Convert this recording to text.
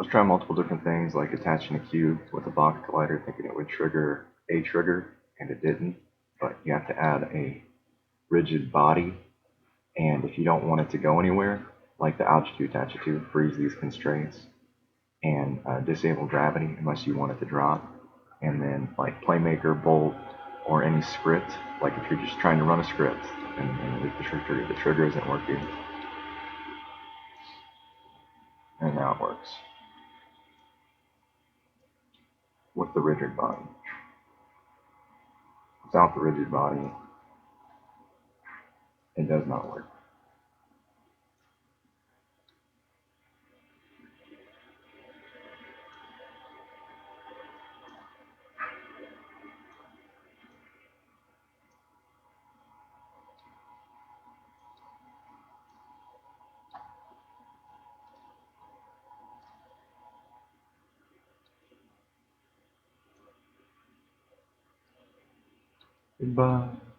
I was trying multiple different things, like attaching a cube with a boxCollider, thinking it would trigger a trigger, and it didn't. But you have to add a rigid body, and if you don't want it to go anywhere, like the object you attach it to, freeze these constraints and disable gravity unless you want it to drop. And then like Playmaker, Bolt, or any script, like if you're just trying to run a script and the trigger isn't working, and now it works with the rigid body. Without the rigid body, it does not work. Goodbye.